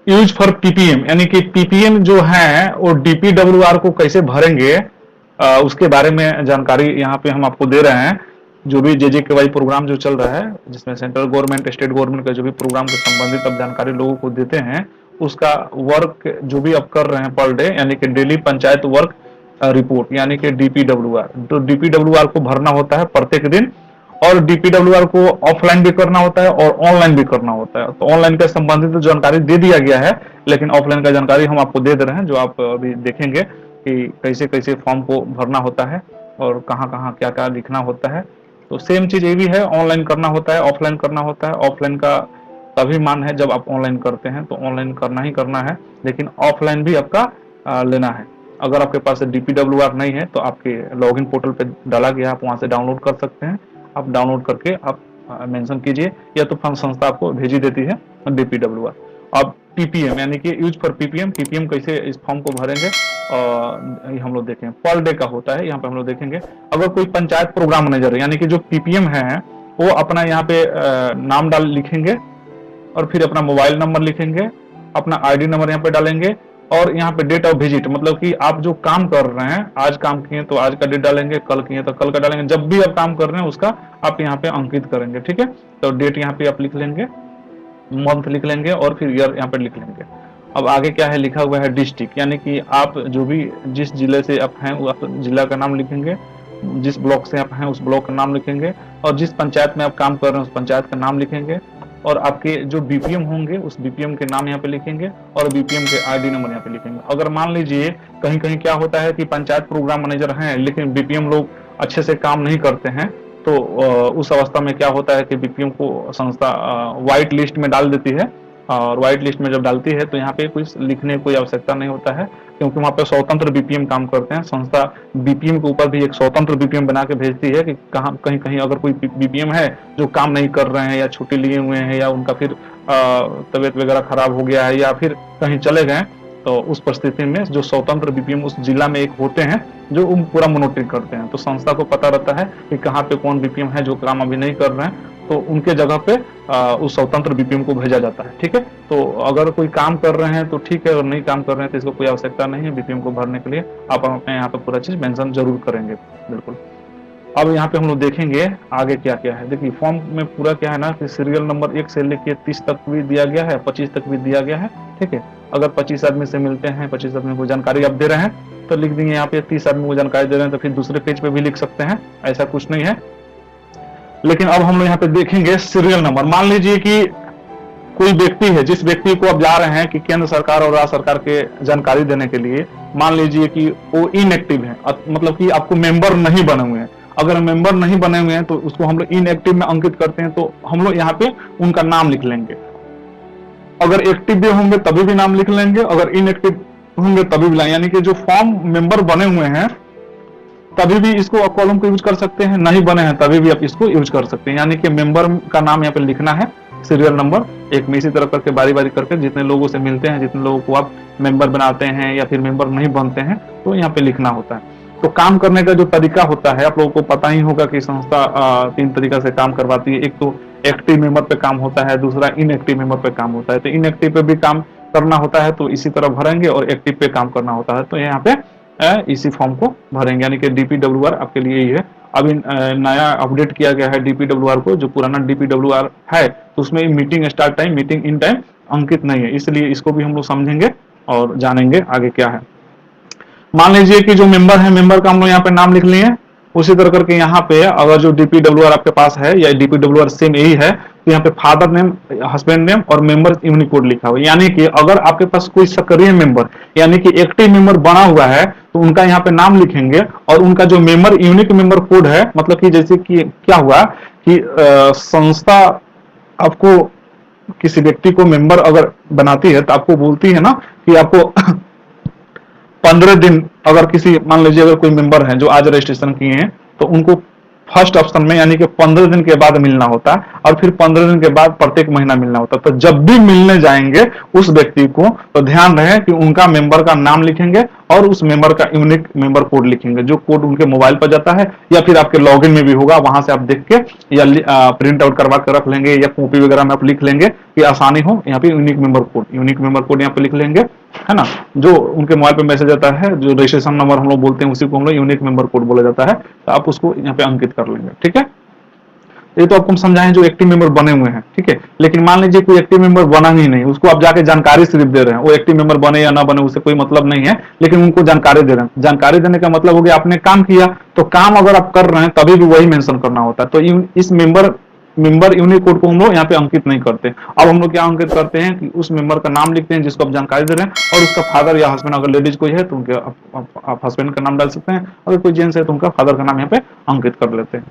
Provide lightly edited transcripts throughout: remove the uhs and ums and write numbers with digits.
Use for ppm, यानी कि ppm जो है वो डीपीडब्ल्यूआर को कैसे भरेंगे, उसके बारे में जानकारी यहाँ पे हम आपको दे रहे हैं। जो भी जेजेकेवाई प्रोग्राम जो चल रहा है, जिसमें सेंट्रल गवर्नमेंट स्टेट गवर्नमेंट का जो भी प्रोग्राम से संबंधित अब जानकारी लोगों को देते हैं, उसका वर्क जो भी अब कर रहे हैं पर डे, यानी कि डेली पंचायत वर्क रिपोर्ट, यानी कि डीपीडब्ल्यूआर। तो डीपीडब्ल्यूआर को भरना होता है प्रत्येक दिन, और डीपीडब्ल्यूआर को ऑफलाइन भी करना होता है और ऑनलाइन भी करना होता है। तो ऑनलाइन का संबंधित तो जानकारी दे दिया गया है, लेकिन ऑफलाइन का जानकारी हम आपको दे रहे हैं, जो आप अभी देखेंगे कि कैसे कैसे फॉर्म को भरना होता है और कहाँ कहाँ क्या क्या लिखना होता है। तो सेम चीज ये भी है, ऑनलाइन करना होता है, ऑफलाइन करना होता है। ऑफलाइन का तभी मान है जब आप ऑनलाइन करते हैं, तो ऑनलाइन करना ही करना है, लेकिन ऑफलाइन भी आपका लेना है। अगर आपके पास डीपीडब्ल्यूआर नहीं है तो आपके लॉगिन पोर्टल पे डाला गया, आप वहां से डाउनलोड कर सकते हैं। आप डाउनलोड करके आप मेंशन कीजिए, या तो फंड संस्था आपको भेजी देती है डीपीडब्ल्यूआर। अब पीपीएम यानी कि यूज फॉर पीपीएम, पीपीएम कैसे इस फॉर्म को भरेंगे और हम लोग देखें पर डे का होता है। यहाँ पे हम लोग देखेंगे, अगर कोई पंचायत प्रोग्राम मैनेजर है, यानी कि जो पीपीएम है, वो अपना यहाँ पे नाम डाल लिखेंगे और फिर अपना मोबाइल नंबर लिखेंगे, अपना आईडी नंबर यहाँ पे डालेंगे, और यहाँ पे डेट ऑफ विजिट, मतलब कि आप जो काम कर रहे हैं, आज काम किए तो आज का डेट डालेंगे, कल किए तो कल का डालेंगे, जब भी आप काम कर रहे हैं उसका आप यहाँ पे अंकित करेंगे। ठीक है, तो डेट यहाँ पे आप लिख लेंगे, मंथ लिख लेंगे और फिर ईयर यहाँ पे लिख लेंगे। अब आगे क्या है लिखा हुआ है, डिस्ट्रिक्ट, यानी कि आप जो भी जिस जिले से आप हैं वो आप जिला का नाम लिखेंगे, जिस ब्लॉक से आप हैं उस ब्लॉक का नाम लिखेंगे, और जिस पंचायत में आप काम कर रहे हैं उस पंचायत का नाम लिखेंगे, और आपके जो बीपीएम होंगे उस बीपीएम के नाम यहाँ पे लिखेंगे, और बीपीएम के आईडी नंबर यहाँ पे लिखेंगे। अगर मान लीजिए कहीं कहीं क्या होता है कि पंचायत प्रोग्राम मैनेजर हैं लेकिन बीपीएम लोग अच्छे से काम नहीं करते हैं, तो उस अवस्था में क्या होता है कि बीपीएम को संस्था व्हाइट लिस्ट में डाल देती है, और व्हाइट लिस्ट में जब डालती है तो यहाँ पे कुछ लिखने की कोई आवश्यकता नहीं होता है, क्योंकि वहाँ पे स्वतंत्र बीपीएम काम करते हैं। संस्था बीपीएम के ऊपर भी एक स्वतंत्र बीपीएम बना के भेजती है कि कहाँ कहीं कहीं अगर कोई बीपीएम है जो काम नहीं कर रहे हैं, या छुट्टी लिए हुए हैं, या उनका फिर तबीयत वगैरह खराब हो गया है, या फिर कहीं चले गए, तो उस परिस्थिति में जो स्वतंत्र बीपीएम उस जिला में एक होते हैं जो पूरा मॉनिटरिंग करते हैं। तो संस्था को पता रहता है कि कहाँ पे कौन बीपीएम है जो काम अभी नहीं कर रहे हैं, तो उनके जगह पे उस स्वतंत्र बीपीएम को भेजा जाता है। ठीक है, तो अगर कोई काम कर रहे हैं तो ठीक है, और नहीं काम कर रहे हैं तो इसको कोई आवश्यकता नहीं है बीपीएम को भरने के लिए। आप अपने यहाँ पे पूरा चीज मेंशन जरूर करेंगे, बिल्कुल। अब यहाँ पे हम लोग देखेंगे आगे क्या क्या है। देखिए फॉर्म में पूरा क्या है ना कि सीरियल नंबर 1 से लेके 30 तक भी दिया गया है, 25 तक भी दिया गया है। ठीक है, अगर 25 आदमी से मिलते हैं, 25 आदमी को जानकारी आप दे रहे हैं, तो लिख देंगे यहाँ पे 30 आदमी को जानकारी दे रहे हैं, तो फिर दूसरे पेज पे भी लिख सकते हैं, ऐसा कुछ नहीं है। लेकिन अब हम लोग यहाँ पे देखेंगे सीरियल नंबर। मान लीजिए कि कोई व्यक्ति है, जिस व्यक्ति को आप जा रहे हैं कि केंद्र सरकार और राज्य सरकार के जानकारी देने के लिए, मान लीजिए कि वो इनएक्टिव है, मतलब कि आपको मेंबर नहीं बने हुए हैं। अगर मेंबर नहीं बने हुए हैं तो उसको हम लोग इनएक्टिव में अंकित करते हैं, तो हम लोग यहाँ पे उनका नाम लिख लेंगे। अगर एक्टिव भी होंगे तभी भी नाम लिख लेंगे, अगर इनएक्टिव होंगे तभी भी, यानी कि जो फॉर्म मेंबर बने हुए हैं तभी भी इसको कॉलम को यूज कर सकते हैं, नहीं बने हैं तभी भी आप इसको यूज कर सकते हैं। यानी कि मेंबर का नाम यहाँ पे लिखना है, सीरियल नंबर एक में इसी तरह करके बारी बारी करके जितने लोगों से मिलते हैं, जितने लोगों को आप मेंबर बनाते हैं या फिर मेंबर नहीं बनते हैं, तो यहाँ पे लिखना होता है। तो काम करने का जो तरीका होता है आप लोगों को पता ही होगा कि संस्था 3 तरीका से काम करवाती है। एक तो एक्टिव मेंबर पे काम होता है, दूसरा इनएक्टिव मेंबर पे काम होता है। तो इनएक्टिव पे भी काम करना होता है तो इसी तरह भरेंगे, और एक्टिव पे काम करना होता है तो यहाँ पे इसी फॉर्म को भरेंगे। यानी कि डीपीडब्ल्यूआर आपके लिए यही है। अभी नया अपडेट किया गया है डीपीडब्ल्यूआर को, जो पुराना डीपीडब्ल्यूआर है तो उसमें meeting start time, meeting in time अंकित नहीं है, इसलिए इसको भी हम लोग समझेंगे और जानेंगे आगे क्या है। मान लीजिए कि जो मेंबर है, मेंबर का हम लोग यहाँ पे नाम लिख लिए, उसी तरह करके यहाँ पे अगर जो डीपीडब्ल्यूआर आपके पास है या डीपीडब्ल्यूआर सेम यही है, तो यहाँ पे फादर नेम, हस्बैंड नेम और मेंबर यूनिकोड लिखा हुआ है। यानी कि अगर आपके पास कोई सक्रिय मेंबर यानी कि एक्टिव मेंबर बना हुआ है तो उनका यहाँ पे नाम लिखेंगे, और उनका जो मेंबर यूनिक मेंबर कोड है, मतलब कि जैसे कि क्या हुआ कि संस्था आपको किसी व्यक्ति को मेंबर अगर बनाती है तो आपको बोलती है ना कि आपको 15 दिन, अगर किसी मान लीजिए अगर कोई मेंबर है जो आज रजिस्ट्रेशन किए हैं तो उनको फर्स्ट ऑप्शन में, यानी कि 15 दिन के बाद मिलना होता है, और फिर 15 दिन के बाद प्रत्येक महीना मिलना होता है। तो जब भी मिलने जाएंगे उस व्यक्ति को, तो ध्यान रहे कि उनका मेंबर का नाम लिखेंगे और उस मेंबर का यूनिक मेंबर कोड लिखेंगे, जो कोड उनके मोबाइल पर जाता है या फिर आपके लॉगिन में भी होगा, वहां से आप देख के या प्रिंट आउट करवा कर रख लेंगे, या कॉपी वगैरह में आप लिख लेंगे कि आसानी हो। यहाँ पे यूनिक मेंबर कोड यहाँ पे लिख लेंगे, है ना। जो उनके मोबाइल पे मैसेज आता है, जो रजिस्ट्रेशन नंबर हम लोग बोलते हैं, उसी को हम लोग यूनिक मेंबर कोड बोला जाता है। तो आप उसको यहाँ पे अंकित कर लेंगे, ठीक है। ये तो आपको हम समझाएं जो एक्टिव मेंबर बने हुए हैं, ठीक है। लेकिन मान लीजिए कोई एक्टिव मेंबर बना ही नहीं, उसको आप जाके जानकारी सिर्फ दे रहे हैं, वो एक्टिव मेंबर बने या ना बने उससे कोई मतलब नहीं है, लेकिन उनको जानकारी दे रहे हैं। जानकारी देने का मतलब हो गया आपने काम किया, तो काम अगर आप कर रहे हैं तभी भी वही मेंशन करना होता है। तो इस मेंबर यूनिक कोड को हम लोग यहाँ पे अंकित नहीं करते। अब हम लोग क्या अंकित करते हैं कि उस मेंबर का नाम लिखते हैं जिसको आप जानकारी दे रहे हैं, और उसका फादर या हस्बैंड, अगर लेडीज कोई है तो उनके आप हस्बैंड का नाम डाल सकते हैं, अगर कोई जेंट्स है तो उनका फादर का नाम यहाँ पे अंकित कर लेते हैं,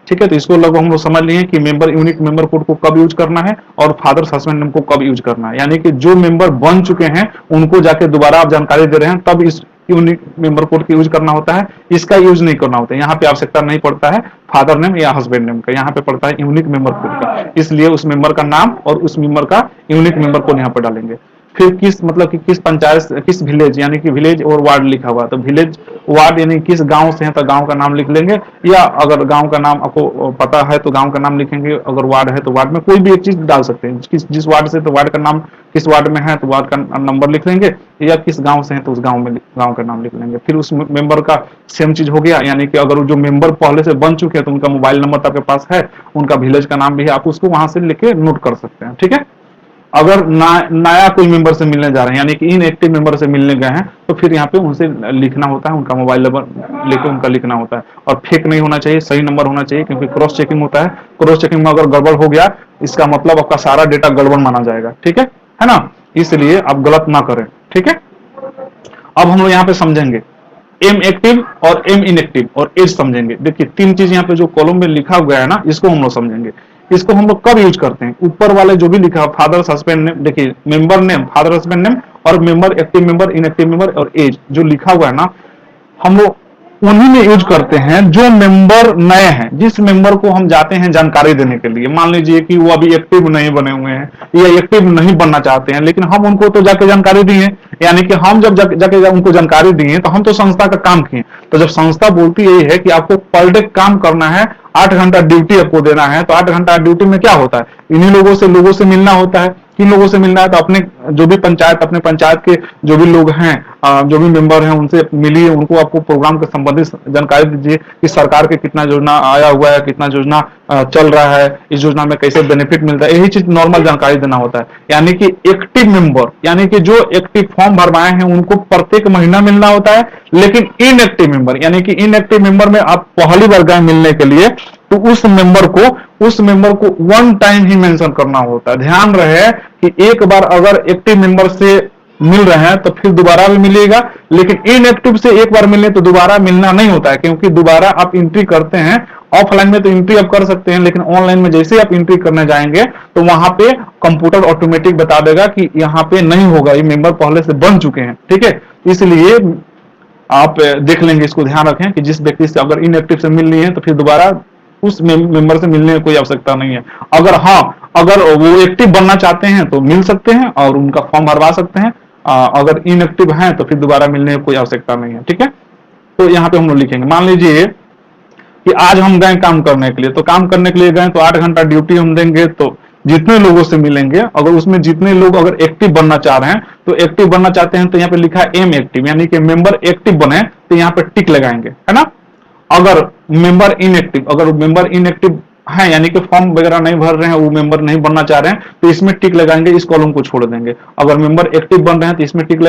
ठीक है। तो इसको लगभग हम लोग समझ लिए कि यूनिक मेंबर कोड को कब यूज करना है और फादर्स हस्बैंड नेम को कब यूज करना है, यानी कि जो मेंबर बन चुके हैं उनको जाके दोबारा आप जानकारी दे रहे हैं, तब इस यूनिक मेंबर कोड का यूज करना होता है, इसका यूज नहीं करना होता है। यहाँ पे आवश्यकता नहीं पड़ता है फादर नेम या हस्बैंड नेम का, यहाँ पे पड़ता है यूनिक मेंबर कोड का। इसलिए उस मेंबर का नाम और उस मेंबर का यूनिक मेंबर कोड यहाँ पे डालेंगे। फिर किस मतलब कि किस पंचायत, किस विलेज, यानी कि विलेज और वार्ड लिखा हुआ, तो विलेज वार्ड यानी किस गांव से है तो गांव का नाम लिख लेंगे, या अगर गांव का नाम आपको पता है तो गांव का नाम लिखेंगे, अगर वार्ड है तो वार्ड में कोई भी एक चीज डाल सकते हैं, जिस वार्ड से तो वार्ड का नाम, किस वार्ड में है तो वार्ड का नंबर लिख लेंगे, या किस गांव से है तो उस गांव में गांव का नाम लिख लेंगे। फिर उस मेंबर का सेम चीज हो गया, यानी कि अगर जो मेंबर पहले से बन चुके हैं तो उनका मोबाइल नंबर तो आपके पास है, उनका विलेज का नाम भी है, आप उसको वहां से लेके नोट कर सकते हैं, ठीक है। अगर नया कोई मेंबर से मिलने जा रहे हैं, यानी कि इनएक्टिव मेंबर से मिलने गए हैं, तो फिर यहाँ पे उनसे लिखना होता है, उनका मोबाइल नंबर लेके उनका लिखना होता है, और फेक नहीं होना चाहिए, सही नंबर होना चाहिए, क्योंकि क्रॉस चेकिंग होता है। क्रॉस चेकिंग में अगर गड़बड़ हो गया, इसका मतलब आपका सारा डेटा गड़बड़ माना जाएगा, ठीक है ना। इसलिए आप गलत ना करें, ठीक है। अब हम लोग यहाँ पे समझेंगे एम एक्टिव और एम इनएक्टिव और एज समझेंगे। देखिए तीन चीज यहाँ पे जो कॉलम में लिखा हुआ है ना, इसको हम लोग समझेंगे। इसको हम लोग कब यूज करते हैं, ऊपर वाले जो भी लिखा है फादर हस्बैंड नेम, देखिए member name, father husband name, और member active member, inactive member और एज जो लिखा हुआ है ना, हम लोग उन्हीं में यूज करते हैं जो मेंबर नए हैं, जिस मेंबर को हम जाते हैं जानकारी देने के लिए। मान लीजिए कि वो अभी एक्टिव नहीं बने हुए हैं या एक्टिव नहीं बनना चाहते हैं, लेकिन हम उनको तो जाके जानकारी दिए, यानी कि हम जब जाके उनको जानकारी दिए तो हम तो संस्था का काम किए। तो जब संस्था बोलती यही है कि आपको पर डे काम करना है, 8 घंटा ड्यूटी आपको देना है, तो 8 घंटा ड्यूटी में क्या होता है, इन्हीं लोगों से मिलना होता है। किन लोगों से मिलना है, तो अपने जो भी अपने पंचायत के जो भी लोग हैं, जो भी मेंबर हैं, उनसे मिलिए, उनको आपको प्रोग्राम के संबंधित जानकारी दीजिए कि सरकार के कितना योजना आया हुआ है, कितना योजना चल रहा है, इस योजना में कैसे बेनिफिट मिलता है, यही चीज नॉर्मल जानकारी देना होता है। यानी कि एक्टिव मेंबर, यानी कि जो एक्टिव फॉर्म भरवाए हैं उनको प्रत्येक महीना मिलना होता है। लेकिन इनएक्टिव मेंबर, यानी कि इनएक्टिव मेंबर में आप पहली बार गए मिलने के लिए, तो उस मेंबर को वन टाइम ही मेंशन करना होता है। ध्यान रहे कि एक बार अगर एक्टिव मेंबर से मिल रहे हैं तो फिर दोबारा भी मिलेगा, लेकिन इनएक्टिव से एक बार मिलने तो दोबारा मिलना नहीं होता है, क्योंकि दोबारा आप एंट्री करते हैं। ऑफलाइन में तो एंट्री आप कर सकते हैं, लेकिन ऑनलाइन में जैसे आप एंट्री करने जाएंगे तो वहां पे कंप्यूटर ऑटोमेटिक बता देगा कि यहाँ पे नहीं होगा, ये मेंबर पहले से बन चुके हैं, ठीक है। इसलिए आप देख लेंगे, इसको ध्यान रखें कि जिस व्यक्ति से अगर इनएक्टिव से मिल रही है तो फिर दोबारा उस मेंबर से मिलने की कोई आवश्यकता नहीं है। अगर वो एक्टिव बनना चाहते हैं तो मिल सकते हैं और उनका फॉर्म भरवा सकते हैं, अगर इनएक्टिव हैं तो फिर दोबारा मिलने की कोई आवश्यकता नहीं है, ठीक है। तो यहाँ पे हम लोग लिखेंगे, मान लीजिए कि आज हम गए काम करने के लिए, तो काम करने के लिए गए तो 8 घंटा ड्यूटी हम देंगे, तो जितने लोगों से मिलेंगे, अगर उसमें जितने लोग अगर एक्टिव बनना चाह रहे हैं, तो एक्टिव बनना चाहते हैं तो यहाँ पे लिखा है एम एक्टिव, यानी कि मेंबर एक्टिव बने तो यहाँ पे टिक लगाएंगे, है ना। अगर मेंबर इनएक्टिव है, यानी कि फॉर्म वगैरह नहीं भर रहे हैं, वो मेंबर नहीं बनना चाह रहे हैं, तो इसमें टिक लगाएंगे, इस कॉलम को छोड़ देंगे। अगर मेंबर एक्टिव बन रहे हैं तो इसमें टिक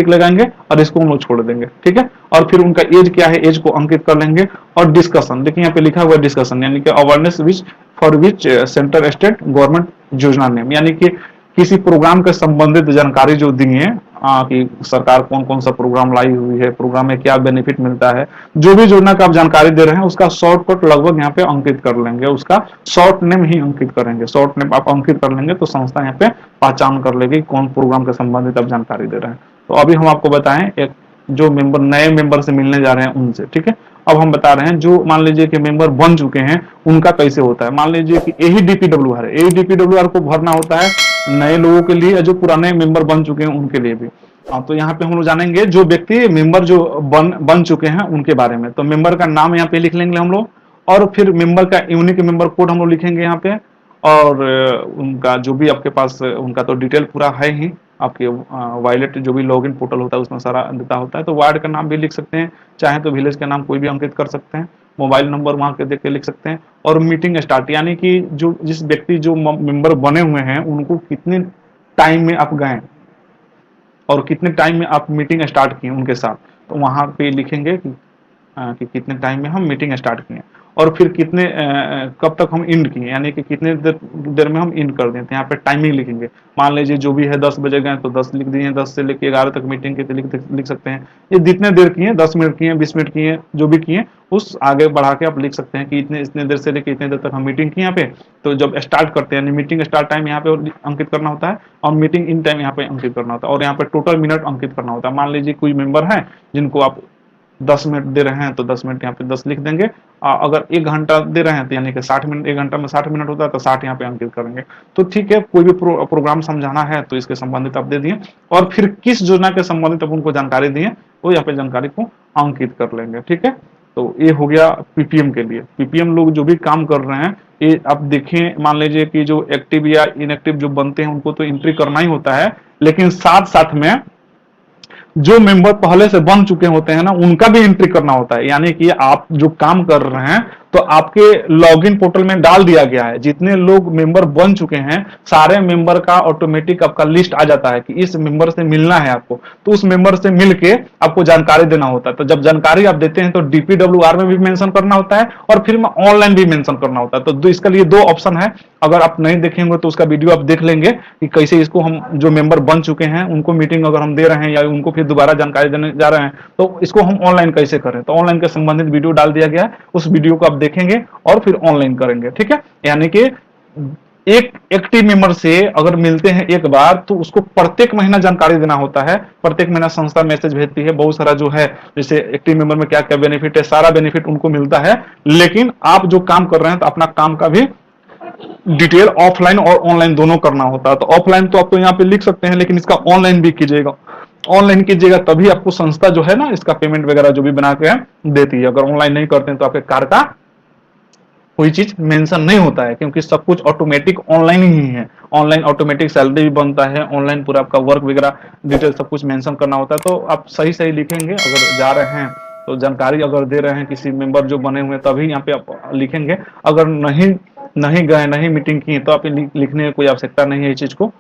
लगाएंगे और इसको हम लोग छोड़ देंगे, ठीक है। और फिर उनका एज क्या है, एज को अंकित कर लेंगे। और डिस्कशन, देखिए यहाँ पे लिखा हुआ है डिस्कशन, यानी कि awareness for which centre state government योजना नेम, यानी कि किसी प्रोग्राम के संबंधित जानकारी जो दी है, कि सरकार कौन कौन सा प्रोग्राम लाई हुई है, प्रोग्राम में क्या बेनिफिट मिलता है, जो भी योजना का आप जानकारी दे रहे हैं उसका शॉर्टकट लगभग यहाँ पे अंकित कर लेंगे, उसका शॉर्ट नेम ही अंकित करेंगे। शॉर्ट नेम आप अंकित कर लेंगे तो संस्था यहाँ पे पहचान कर लेगी कौन प्रोग्राम के संबंधित आप जानकारी दे रहे हैं। तो अभी हम आपको बताएं एक जो नए मेंबर से मिलने जा रहे हैं उनसे, ठीक है। अब हम बता रहे हैं जो मान लीजिए कि मेंबर बन चुके हैं उनका कैसे होता है। मान लीजिए कि यही डीपीडब्ल्यूआर है, यही डीपीडब्ल्यूआर को भरना होता है नए लोगों के लिए, जो पुराने मेंबर बन चुके हैं उनके लिए भी। हाँ, तो यहाँ पे हम लोग जानेंगे जो व्यक्ति मेंबर जो बन चुके हैं उनके बारे में। तो मेंबर का नाम यहाँ पे लिख लेंगे हम लोग, और फिर मेंबर का यूनिक मेंबर कोड हम लोग लिखेंगे यहाँ पे, और उनका जो भी आपके पास उनका तो डिटेल पूरा है ही, आपके वायलेट जो भी लॉगिन पोर्टल होता है उसमें सारा देता होता है। तो वार्ड का नाम भी लिख सकते हैं, चाहे तो विलेज का नाम कोई भी अंकित कर सकते हैं, मोबाइल नंबर वहां के देख के लिख सकते हैं, और मीटिंग स्टार्ट यानी कि जो जिस व्यक्ति जो मेंबर बने हुए हैं उनको कितने टाइम में आप गए और कितने टाइम में आप मीटिंग स्टार्ट किए उनके साथ, तो वहां पे लिखेंगे कि कितने टाइम में हम मीटिंग स्टार्ट किए, और फिर कितने कब तक हम इंड किए, यानी कि कितने देर में हम इंड कर दें। तो यहाँ पे टाइमिंग लिखेंगे, मान लीजिए जो भी है 10 बजे गए तो 10 लिख दिए, 10 से लेकर 11 तक मीटिंग के लिख सकते हैं। ये जितने देर किए, 10 मिनट किए, 20 मिनट किए, जो भी किए उस आगे बढ़ा के आप लिख सकते हैं कि इतने देर से लेकर इतने देर तक हम मीटिंग की यहाँ पे। तो जब स्टार्ट करते हैं, मीटिंग स्टार्ट टाइम यहाँ पे अंकित करना होता है, और मीटिंग इन टाइम यहाँ पे अंकित करना होता है, और यहाँ पे टोटल मिनट अंकित करना होता है। मान लीजिए कोई मेंबर है जिनको आप 10 मिनट दे रहे हैं तो 10 मिनट यहाँ पे 10 लिख देंगे। अगर 1 घंटा दे रहे हैं तो यानी कि 60 मिनट, 1 घंटा में 60 मिनट होता है तो 60 यहाँ पे अंकित करेंगे। तो ठीक है, कोई भी प्रोग्राम समझाना है तो इसके संबंधित आप दे दिए, और फिर किस योजना के संबंधित आप उनको जानकारी दिए वो यहाँ पे जानकारी को अंकित कर लेंगे। ठीक है, तो ये हो गया पीपीएम के लिए। पीपीएम लोग जो भी काम कर रहे हैं, ये आप देखें, मान लीजिए कि जो एक्टिव या इनएक्टिव जो बनते हैं उनको तो एंट्री करना ही होता है, लेकिन साथ साथ में जो मेंबर पहले से बन चुके होते हैं ना उनका भी एंट्री करना होता है। यानी कि आप जो काम कर रहे हैं तो आपके लॉगिन पोर्टल में डाल दिया गया है, जितने लोग मेंबर बन चुके हैं सारे मेंबर का ऑटोमेटिक आपका लिस्ट आ जाता है कि इस मेंबर से मिलना है आपको, तो उस मेंबर से मिलके आपको जानकारी देना होता है। तो जब जानकारी आप देते हैं तो डीपीडब्ल्यूआर में भी मेंशन करना होता है और फिर ऑनलाइन भी मेंशन करना होता है। तो इसका लिए 2 ऑप्शन है, अगर आप नहीं देखेंगे तो उसका वीडियो आप देख लेंगे कि कैसे इसको हम जो मेंबर बन चुके हैं उनको मीटिंग अगर हम दे रहे हैं या उनको फिर दोबारा जानकारी देने जा रहे हैं तो इसको हम ऑनलाइन कैसे करें। तो ऑनलाइन के संबंधित वीडियो डाल दिया गया है, उस वीडियो को आप देखेंगे और फिर ऑनलाइन करेंगे। ठीक है, यानी कि एक एक्टिव मेंबर से अगर मिलते हैं एक बार तो उसको प्रत्येक महीना जानकारी देना होता है। प्रत्येक महीना संस्था मैसेज भेजती है, बहुत सारा जो है जैसे एक्टिव मेंबर में क्या क्या बेनिफिट है, सारा बेनिफिट उनको मिलता है। लेकिन आप जो काम कर रहे हैं तो अपना काम का भी डिटेल ऑफलाइन और ऑनलाइन दोनों करना होता है। तो ऑफलाइन तो आप तो यहाँ पे लिख सकते हैं, लेकिन इसका ऑनलाइन भी कीजिएगा। ऑनलाइन कीजिएगा तभी आपको संस्था जो है ना इसका पेमेंट वगैरह जो भी बना के देती है। अगर ऑनलाइन नहीं करते हैं तो आपके कार्ड का कोई चीज मेंशन नहीं होता है, क्योंकि सब कुछ ऑटोमेटिक ऑनलाइन ही है। ऑनलाइन ऑटोमेटिक सैलरी भी बनता है, ऑनलाइन पूरा आपका वर्क वगैरह डिटेल सब कुछ मेंशन करना होता है। तो आप सही सही लिखेंगे, अगर जा रहे हैं तो जानकारी अगर दे रहे हैं किसी मेंबर जो बने हुए तभी यहाँ पे आप लिखेंगे। अगर नहीं गए, नहीं मीटिंग की तो आप लिखने की कोई आवश्यकता नहीं है इस चीज को।